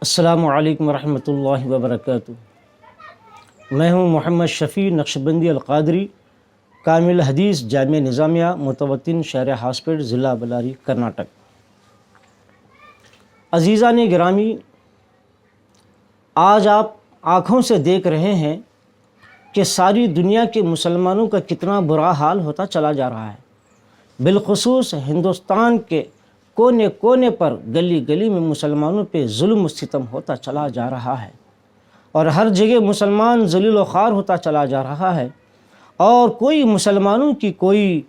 السلام علیکم ورحمۃ اللہ وبرکاتہ۔ میں ہوں محمد شفیع نقشبندی القادری، کامل حدیث جامعہ نظامیہ متوطن شہر ہاسپیٹ ضلع بلاری کرناٹک۔ عزیزان گرامی، آج آپ آنکھوں سے دیکھ رہے ہیں کہ ساری دنیا کے مسلمانوں کا کتنا برا حال ہوتا چلا جا رہا ہے۔ بالخصوص ہندوستان کے کونے کونے پر گلی گلی میں مسلمانوں پہ ظلم و ستم ہوتا چلا جا رہا ہے، اور ہر جگہ مسلمان ذلیل و خوار ہوتا چلا جا رہا ہے، اور کوئی مسلمانوں کی کوئی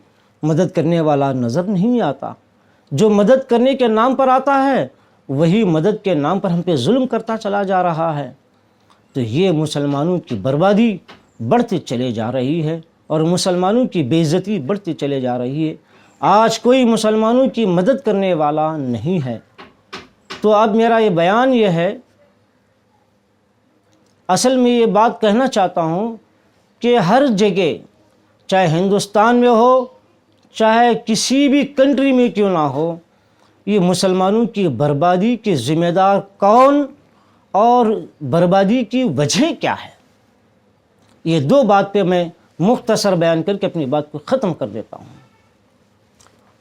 مدد کرنے والا نظر نہیں آتا۔ جو مدد کرنے کے نام پر آتا ہے وہی مدد کے نام پر ہم پہ ظلم کرتا چلا جا رہا ہے۔ تو یہ مسلمانوں کی بربادی بڑھتی چلے جا رہی ہے، اور مسلمانوں کی بے عزتی بڑھتی چلے جا رہی ہے۔ آج کوئی مسلمانوں کی مدد کرنے والا نہیں ہے۔ تو اب میرا یہ بیان یہ ہے، اصل میں یہ بات کہنا چاہتا ہوں کہ ہر جگہ، چاہے ہندوستان میں ہو چاہے کسی بھی کنٹری میں کیوں نہ ہو، یہ مسلمانوں کی بربادی کے ذمہ دار کون اور بربادی کی وجہ کیا ہے، یہ دو بات پہ میں مختصر بیان کر کے اپنی بات کو ختم کر دیتا ہوں۔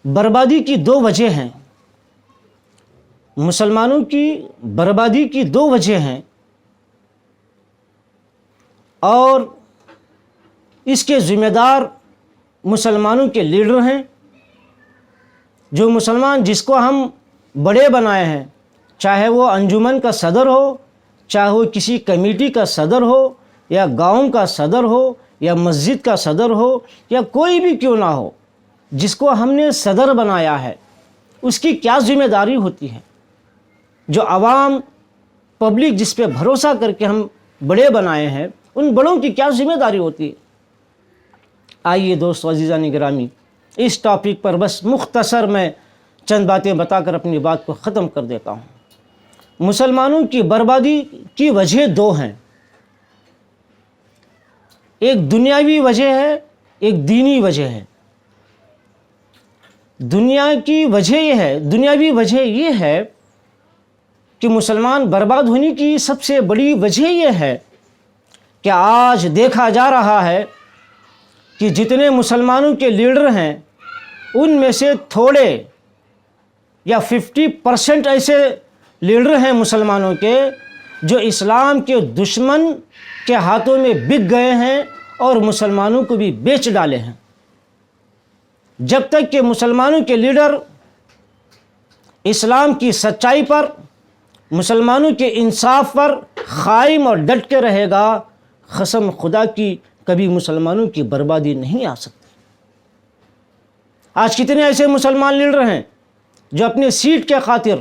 بربادی کی دو وجہ ہیں، مسلمانوں کی بربادی کی دو وجہ ہیں، اور اس کے ذمہ دار مسلمانوں کے لیڈر ہیں۔ جو مسلمان جس کو ہم بڑے بنائے ہیں، چاہے وہ انجمن کا صدر ہو، چاہے وہ کسی کمیٹی کا صدر ہو، یا گاؤں کا صدر ہو، یا مسجد کا صدر ہو، یا کوئی بھی کیوں نہ ہو، جس کو ہم نے صدر بنایا ہے، اس کی کیا ذمہ داری ہوتی ہے؟ جو عوام پبلک جس پہ بھروسہ کر کے ہم بڑے بنائے ہیں، ان بڑوں کی کیا ذمہ داری ہوتی ہے؟ آئیے دوستو عزیزان گرامی، اس ٹاپک پر بس مختصر میں چند باتیں بتا کر اپنی بات کو ختم کر دیتا ہوں۔ مسلمانوں کی بربادی کی وجہ دو ہیں، ایک دنیاوی وجہ ہے، ایک دینی وجہ ہے۔ دنیاوی وجہ یہ ہے کہ مسلمان برباد ہونے کی سب سے بڑی وجہ یہ ہے کہ آج دیکھا جا رہا ہے کہ جتنے مسلمانوں کے لیڈر ہیں، ان میں سے تھوڑے یا 50% ایسے لیڈر ہیں مسلمانوں کے جو اسلام کے دشمن کے ہاتھوں میں بک گئے ہیں اور مسلمانوں کو بھی بیچ ڈالے ہیں۔ جب تک کہ مسلمانوں کے لیڈر اسلام کی سچائی پر، مسلمانوں کے انصاف پر قائم اور ڈٹ کے رہے گا، قسم خدا کی کبھی مسلمانوں کی بربادی نہیں آ سکتی۔ آج کتنے ایسے مسلمان لیڈر ہیں جو اپنے سیٹ کے خاطر،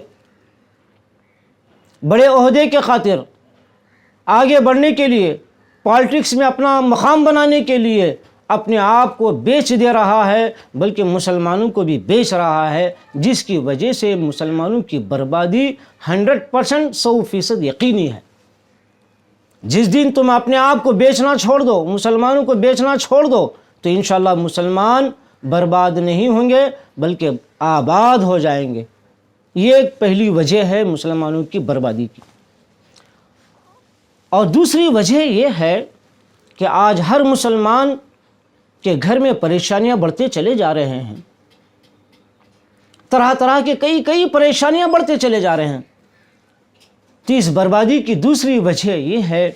بڑے عہدے کے خاطر، آگے بڑھنے کے لیے، پالیٹکس میں اپنا مقام بنانے کے لیے اپنے آپ کو بیچ دے رہا ہے، بلکہ مسلمانوں کو بھی بیچ رہا ہے، جس کی وجہ سے مسلمانوں کی بربادی 100% 100% یقینی ہے۔ جس دن تم اپنے آپ کو بیچنا چھوڑ دو، مسلمانوں کو بیچنا چھوڑ دو، تو انشاءاللہ مسلمان برباد نہیں ہوں گے بلکہ آباد ہو جائیں گے۔ یہ ایک پہلی وجہ ہے مسلمانوں کی بربادی کی۔ اور دوسری وجہ یہ ہے کہ آج ہر مسلمان کے گھر میں پریشانیاں بڑھتے چلے جا رہے ہیں، طرح طرح کے کئی پریشانیاں بڑھتے چلے جا رہے ہیں۔ تو اس بربادی کی دوسری وجہ یہ ہے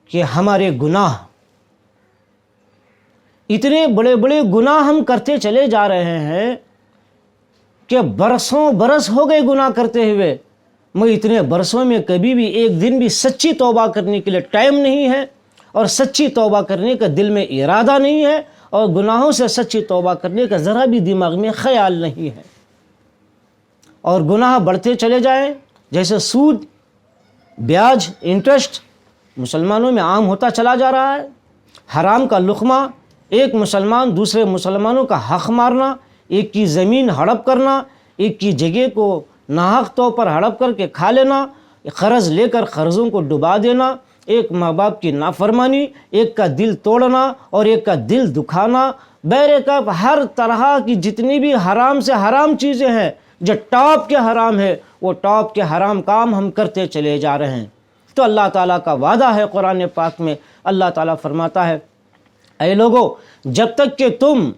کہ ہمارے گناہ، اتنے بڑے بڑے گناہ ہم کرتے چلے جا رہے ہیں کہ برسوں برس ہو گئے گناہ کرتے ہوئے، مگر اتنے برسوں میں کبھی بھی ایک دن بھی سچی توبہ کرنے کے لیے ٹائم نہیں ہے، اور سچی توبہ کرنے کا دل میں ارادہ نہیں ہے، اور گناہوں سے سچی توبہ کرنے کا ذرا بھی دماغ میں خیال نہیں ہے، اور گناہ بڑھتے چلے جائیں۔ جیسے سود، بیاج، انٹرسٹ مسلمانوں میں عام ہوتا چلا جا رہا ہے۔ حرام کا لقمہ، ایک مسلمان دوسرے مسلمانوں کا حق مارنا، ایک کی زمین ہڑپ کرنا، ایک کی جگہ کو ناحق طور پر ہڑپ کر کے کھا لینا، قرض لے کر قرضوں کو ڈبا دینا، ایک ماں باپ کی نافرمانی، ایک کا دل توڑنا اور ایک کا دل دکھانا، بیرے کا ہر طرح کی جتنی بھی حرام سے حرام چیزیں ہیں جو ٹاپ کے حرام ہے وہ ٹاپ کے حرام کام ہم کرتے چلے جا رہے ہیں۔ تو اللہ تعالیٰ کا وعدہ ہے قرآن پاک میں، اللہ تعالیٰ فرماتا ہے اے لوگو جب تک کہ تم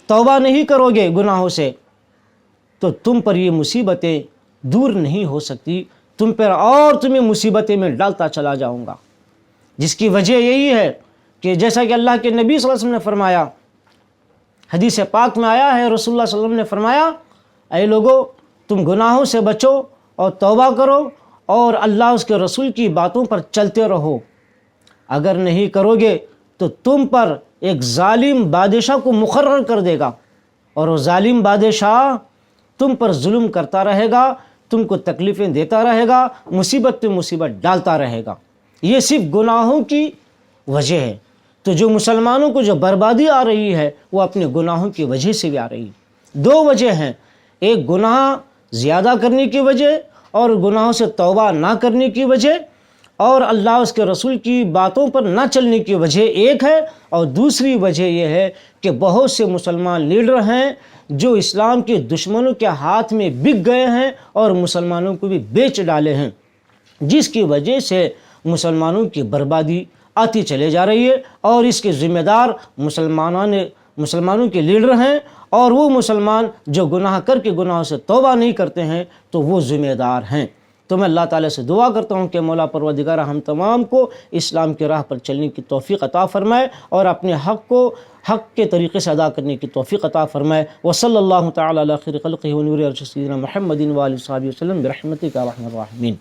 توبہ نہیں کرو گے گناہوں سے تو تم پر یہ مصیبتیں دور نہیں ہو سکتی، تم پر اور تمہیں مصیبتیں میں ڈالتا چلا جاؤں گا۔ جس کی وجہ یہی ہے کہ جیسا کہ اللہ کے نبی صلی اللہ علیہ وسلم نے فرمایا، حدیث پاک میں آیا ہے، رسول اللہ صلی اللہ علیہ وسلم نے فرمایا اے لوگو تم گناہوں سے بچو اور توبہ کرو اور اللہ اس کے رسول کی باتوں پر چلتے رہو، اگر نہیں کرو گے تو تم پر ایک ظالم بادشاہ کو مقرر کر دے گا اور وہ ظالم بادشاہ تم پر ظلم کرتا رہے گا، تم کو تکلیفیں دیتا رہے گا، مصیبت پہ مصیبت ڈالتا رہے گا۔ یہ صرف گناہوں کی وجہ ہے۔ تو جو مسلمانوں کو جو بربادی آ رہی ہے وہ اپنے گناہوں کی وجہ سے بھی آ رہی ہے۔ دو وجہ ہیں، ایک گناہ زیادہ کرنے کی وجہ اور گناہوں سے توبہ نہ کرنے کی وجہ، اور اللہ اس کے رسول کی باتوں پر نہ چلنے کی وجہ ایک ہے، اور دوسری وجہ یہ ہے کہ بہت سے مسلمان لیڈر ہیں جو اسلام کے دشمنوں کے ہاتھ میں بک گئے ہیں اور مسلمانوں کو بھی بیچ ڈالے ہیں، جس کی وجہ سے مسلمانوں کی بربادی آتی چلے جا رہی ہے، اور اس کے ذمہ دار مسلمانوں کے لیڈر ہیں، اور وہ مسلمان جو گناہ کر کے گناہوں سے توبہ نہیں کرتے ہیں تو وہ ذمہ دار ہیں۔ تو میں اللہ تعالیٰ سے دعا کرتا ہوں کہ مولا پروردگار ہم تمام کو اسلام کی راہ پر چلنے کی توفیق عطا فرمائے اور اپنے حق کو حق کے طریقے سے ادا کرنے کی توفیق عطا فرمائے۔ وصلی اللہ تعالیٰ علی خیر خلقہ ونور عرشہ سیدنا محمد و آلہ وصحبہ وسلم برحمتک یا ارحم الراحمین۔